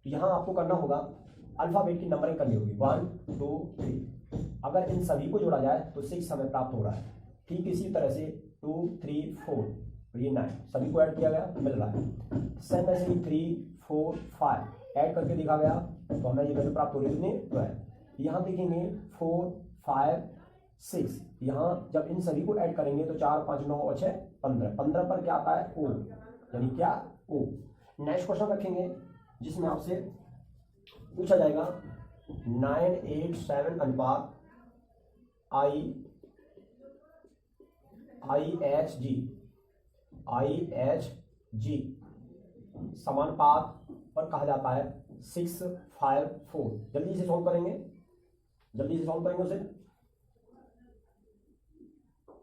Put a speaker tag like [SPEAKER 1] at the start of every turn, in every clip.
[SPEAKER 1] तो यहाँ आपको करना होगा अल्फाबेट की नंबरिंग करनी होगी 1 2 3। अगर इन सभी को जोड़ा जाए तो 6 हमें प्राप्त हो रहा है। ठीक इसी तरह से 2 3 4 तो ये 9 सभी को ऐड किया गया मिल रहा है। सेम ऐसे ही 3 4 5 ऐड करके दिखा गया तो हमें ये वैल्यू प्राप्त हो रही है 12। यहाँ देखेंगे 4 5 6, यहाँ जब इन सभी को ऐड करेंगे तो 4 5 9 और 6 15। 15 पर क्या आता है ओ, यानी क्या ओ। नेक्स्ट क्वेश्चन रखेंगे जिसमें आपसे पूछा जाएगा 9 8 7 अनुपात IHG समानुपात पर कहा जाता है 6 5 4। जल्दी से सॉल्व करेंगे, जल्दी से सॉल्व करेंगे उसे।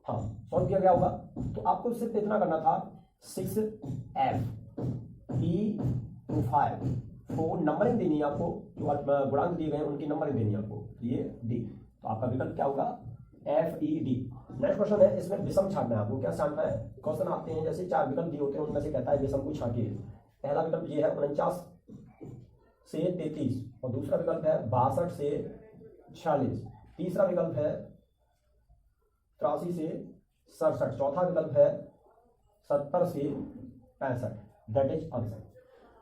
[SPEAKER 1] हाँ सॉल्व किया गया होगा। तो आपको सिर्फ इतना करना था 6F E to 5 4 नंबरिंग देनी है आपको, जो गुणांक दिए गए हैं उनकी नंबरिंग देनी है आपको। ये D, तो आपका विकल्प क्या होगा FED। नेक्स्ट क्वेश्चन है, इसमें विषम छांटना है आपको। क्या छांटना है? क्वेश्चन आते हैं जैसे 4 विकल्प दिए होते हैं उनमें से कहता है विषम को छांटिए। पहला विकल्प ये है 49 से 33 और दूसरा विकल्प है 62 से 46। तीसरा विकल्प है 83 से 67। चौथा विकल्प है 70 से 65। That is answer.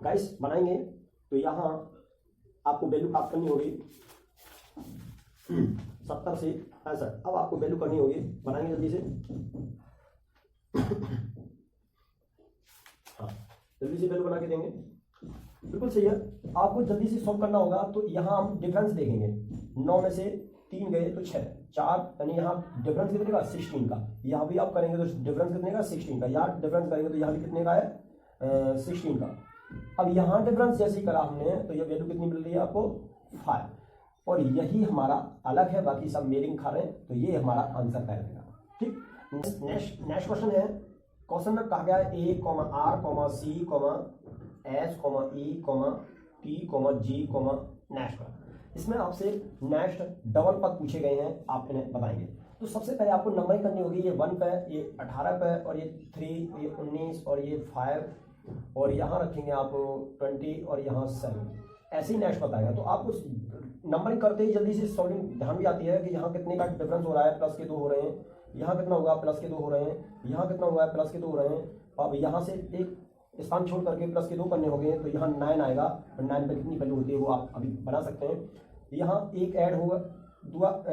[SPEAKER 1] गाइस बनाएंगे तो यहाँ आपको वैल्यू प्राप्त करनी होगी 70 से 65। अब आपको वैल्यू करनी होगी, बनाएंगे जल्दी से। हाँ जल्दी से वैल्यू बना के देंगे, बिल्कुल सही है। आपको जल्दी से सॉल्व करना होगा। तो यहाँ हम डिफरेंस देखेंगे, 9 में से 3 गए तो 6 4, यानी यहाँ डिफरेंस कितने का 16 का। यहाँ भी आप करेंगे तो डिफरेंस कितने का 16 का। यहाँ डिफरेंस करेंगे तो यहाँ भी कितने का है 16 का। अब यहाँ डिफरेंस जैसे ही करा हमने तो ये वैल्यू कितनी मिल रही है आपको 5, और यही हमारा अलग है, बाकी सब मेलिंग खा रहे हैं, तो ये हमारा आंसर कहलाएगा। ठीक, नेक्स्ट क्वेश्चन है। क्वेश्चन में कहा गया है A, R, C, H, E, T, G, next. इसमें आपसे नेक्स्ट डबल पद पूछे गए हैं, आप इन्हें बताएंगे। तो सबसे पहले आपको नंबरिंग करनी होगी। ये 1 पे, ये 18 पे, और ये 3, ये 19, और ये 5, और यहाँ रखेंगे आप 20, और यहाँ 7। ऐसे ही नेक्स्ट बताएगा। तो आपको नंबरिंग करते ही जल्दी से सॉल्विंग ध्यान भी आती है कि यहाँ कितने का डिफरेंस हो रहा है, प्लस के 2 हो रहे हैं, यहाँ कितना होगा प्लस के 2 हो रहे हैं, यहाँ कितना हुआ है प्लस के 2 हो रहे हैं। अब यहाँ से एक स्थान छोड़ करके प्लस के 2 करने होंगे तो यहाँ 9 आएगा, और 9 पे कितनी वैल्यू होती है वो आप अभी बना सकते हैं। यहाँ एक ऐड होगा,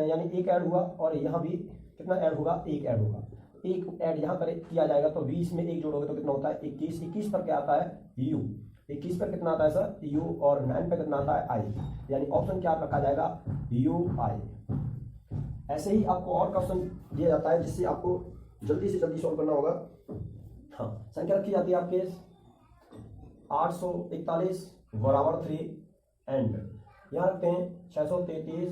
[SPEAKER 1] यानी एक ऐड हुआ, और यहाँ भी कितना ऐड होगा, एक ऐड होगा। एक ऐड यहाँ करे किया जाएगा तो 20 में एक जोड़ोगे तो कितना होता है 21। 21 पर क्या आता है U, 21 पर कितना आता है सर U, और 9 पर कितना आता है I, यानी ऑप्शन क्या रखा जाएगा UI। ऐसे ही आपको और क्वेश्चन दिया जाता है जिससे आपको जल्दी से जल्दी सॉल्व करना होगा। हाँ संख्या रखी जाती है आपके 841 बराबर 3 एंड यहाँ रखते हैं 633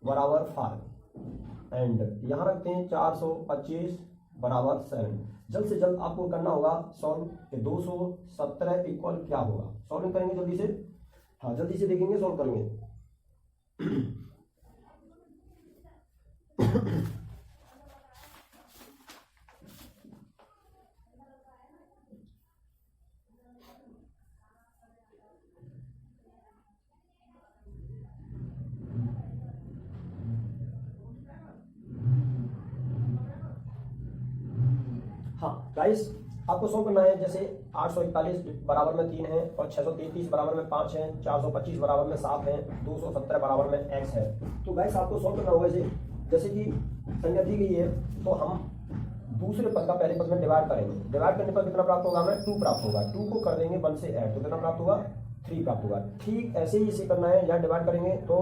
[SPEAKER 1] बराबर 5 एंड यहाँ रखते हैं 425 बराबर 7। जल्द से जल्द आपको करना होगा सॉल्व कि 217 इक्वल क्या होगा। सॉल्विंग करेंगे जल्दी से। हाँ जल्दी से देखेंगे, सॉल्व करेंगे। हाँ गाइस आपको सॉल्व करना है। जैसे 841 बराबर में 3 है, और 633 बराबर में 5 है, 425 बराबर में 7 है, 217 बराबर में x है। तो गाइस आपको सॉल्व करना होगा जैसे कि संख्या दी गई है तो हम दूसरे पद का पहले पद में डिवाइड करेंगे। डिवाइड करने पर कितना प्राप्त होगा, हमें 2 प्राप्त होगा। 2 को कर देंगे 1 से ऐड तो कितना प्राप्त होगा 3 प्राप्त होगा। ठीक ऐसे ही इसे करना है, यहाँ डिवाइड करेंगे तो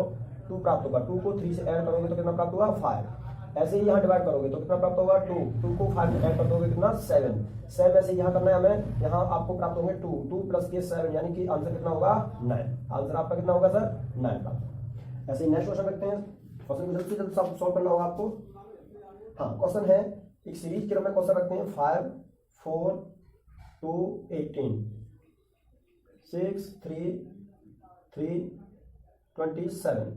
[SPEAKER 1] 2 प्राप्त होगा। 2 को 3 से ऐड करोगे तो कितना प्राप्त होगा 5। ऐसे ही यहाँ डिवाइड करोगे तो कितना प्राप्त होगा 2 को 5 में ऐड कर दोगे कितना 7। सेम ऐसे यहाँ करना है हमें, यहाँ आपको प्राप्त होंगे 2 प्लस के 7, यानी कि आंसर कितना होगा 9। आंसर आपका कितना होगा सर 9 प्राप्त। ऐसे ही नेक्स्ट क्वेश्चन रखते हैं। क्वेश्चन को जल्द से जल्द सॉल्व करना होगा आपको। हाँ क्वेश्चन है एक सीरीज के रूप में क्वेश्चन रखते हैं 5 4 2 18 6 3 3 27।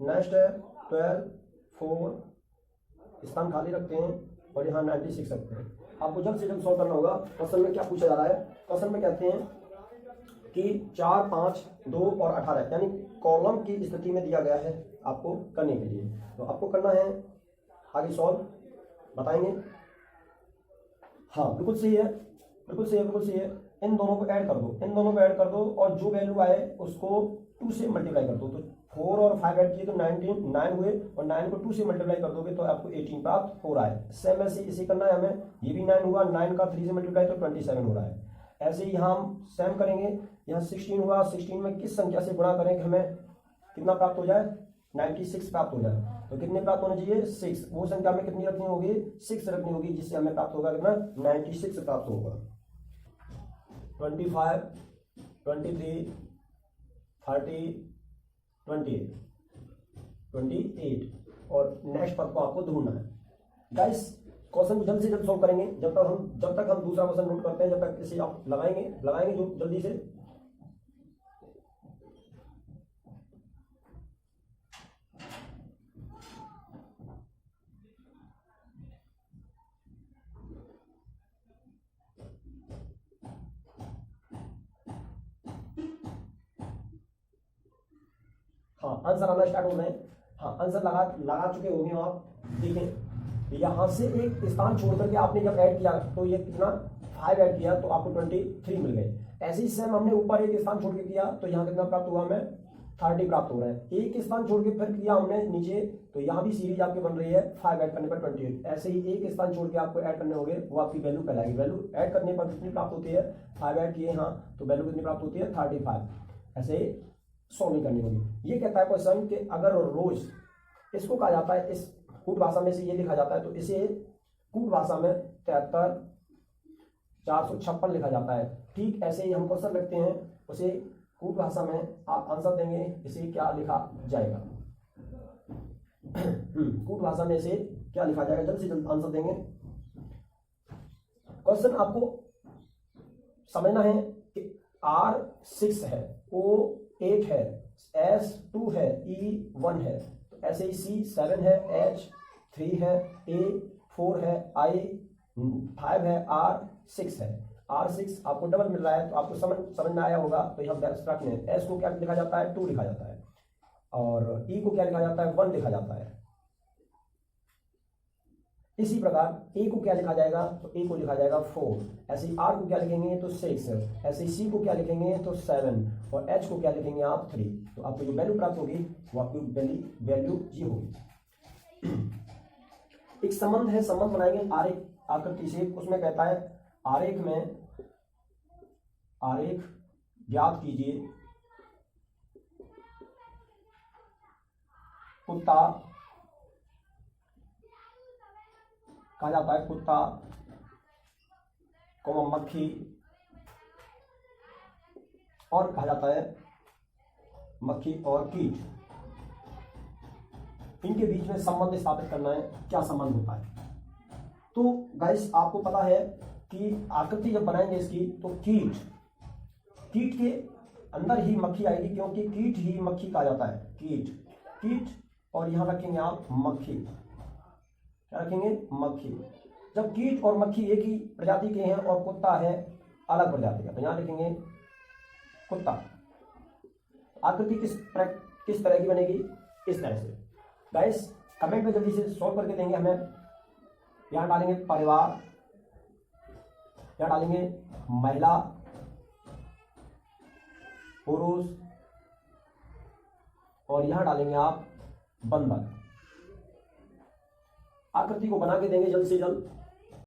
[SPEAKER 1] नेक्स्ट है 12 4 स्थान खाली रखते हैं, और यहाँ 96 रखते हैं। आपको जल्द से जल्द सॉल्व करना होगा। क्वेश्चन में क्या पूछा जा रहा है, क्वेश्चन में कहते हैं कि 4, 5, 2 और 18 यानी कॉलम की स्थिति में दिया गया है आपको करने के लिए। तो आपको करना है आगे सॉल्व, बताएंगे। हाँ बिल्कुल सही है, बिल्कुल सही है, बिल्कुल सही है। इन दोनों को ऐड कर दो, इन दोनों को ऐड कर दो और जो वैल्यू आए उसको 2 से मल्टीप्लाई कर दो। तो 4 और 5 ऐड किए तो 9 हुए और 9 को 2 से मल्टीप्लाई कर दोगे तो आपको 18 प्राप्त हो रहा है। सेम ऐसे इसे करना है हमें, ये भी 9 हुआ, 9 का 3 से मल्टीप्लाई तो 27 हो रहा है। ऐसे ही हम सेम करेंगे, यहाँ 16 हुआ, 16 में किस संख्या से गुणा करें कि हमें कितना प्राप्त हो जाए, 96 प्राप्त हो जाए। तो कितने प्राप्त होने चाहिए, 6। वो संख्या में कितनी रखनी होगी, 6 रखनी होगी, जिससे हमें प्राप्त होगा कितना, 96 प्राप्त होगा। 25, 23, 30, 28 और नेक्स्ट पद को आपको ढूंढना है। गाइस क्वेश्चन को जल्द से जल्द सॉल्व करेंगे। जब तक हम दूसरा क्वेश्चन नोट करते हैं, जब तक इसे आप लगाएंगे जो जल्दी से। हाँ आंसर आना स्टार्ट हो रहे हैं। हाँ आंसर लगा चुके होंगे आप। देखें यहाँ से एक स्थान छोड़ करके आपने जब ऐड किया तो ये कितना 5 ऐड किया तो आपको 23 मिल गए। ऐसे ही सेम हमने ऊपर एक स्थान छोड़ के किया तो यहाँ कितना प्राप्त हुआ, हमें 30 प्राप्त हो रहा है। एक स्थान छोड़ के फिर किया हमने नीचे तो यहाँ भी सीरीज आपकी बन रही है, 5 ऐड करने पर 28। ऐसे ही एक स्थान छोड़ के आपको ऐड करने होंगे, वो आपकी वैल्यू कहलाएगी। वैल्यू ऐड करने पर कितनी प्राप्त होती है, 5 ऐड किए यहाँ तो वैल्यू कितनी प्राप्त होती है, 35। ऐसे सॉल्व करनी होगी। ये कहता है क्वेश्चन कि अगर रोज, इसको कहा जाता है, इस कूट भाषा में से ये लिखा जाता है तो इसे कूट भाषा में 73,456 लिखा जाता है। ठीक ऐसे ही हम क्वेश्चन लिखते हैं, उसे कूट भाषा में आप आंसर देंगे, इसे क्या लिखा जाएगा। कूट भाषा में इसे क्या लिखा जाएगा, जल्द से जल्द आंसर देंगे। क्वेश्चन आपको समझना है कि R6 है, O8 है, S2 है, E1 है, तो ऐसे ही C7 है, H3 है, A4 है, I5 है, R6 है। R6 आपको डबल मिल रहा है तो आपको समझ में आया होगा। तो यहाँ बेस्ट रखने हैं। S को क्या लिखा जाता है, 2 लिखा जाता है और E को क्या लिखा जाता है, 1 लिखा जाता है। इसी प्रकार A को क्या लिखा जाएगा, तो A को लिखा जाएगा 4। ऐसे ही R को क्या लिखेंगे तो 6, ऐसे ही C को क्या लिखेंगे तो 7 और H को क्या लिखेंगे आप 3। तो आपको जो वैल्यू प्राप्त होगी वो आपकी वैल्यू ये होगी। एक संबंध है, संबंध बनाएंगे आरेख आकृति से। उसमें कहता है आरेख ज्ञात कीजिए, कुत्ता कहा जाता है, कुत्ता को मक्खी और कहा जाता है मक्खी और कीट, इनके बीच में संबंध स्थापित करना है। क्या संबंध होता है, तो गाइस आपको पता है कि आकृति जब बनाएंगे इसकी तो कीट के अंदर ही मक्खी आएगी, क्योंकि कीट ही मक्खी कहा जाता है। कीट और यहां रखेंगे आप मक्खी, क्या रखेंगे, मक्खी। जब कीट और मक्खी एक ही प्रजाति के हैं और कुत्ता है अलग प्रजाति का, तो यहां लिखेंगे कुत्ता। आकृति किस तरह की बनेगी, इस तरह से। गाइस कमेंट में जल्दी से सॉल्व करके देंगे हमें। यहां डालेंगे परिवार, यहां डालेंगे महिला, पुरुष और यहां डालेंगे आप बंदर। आकृति को बना के देंगे जल्द से जल्द।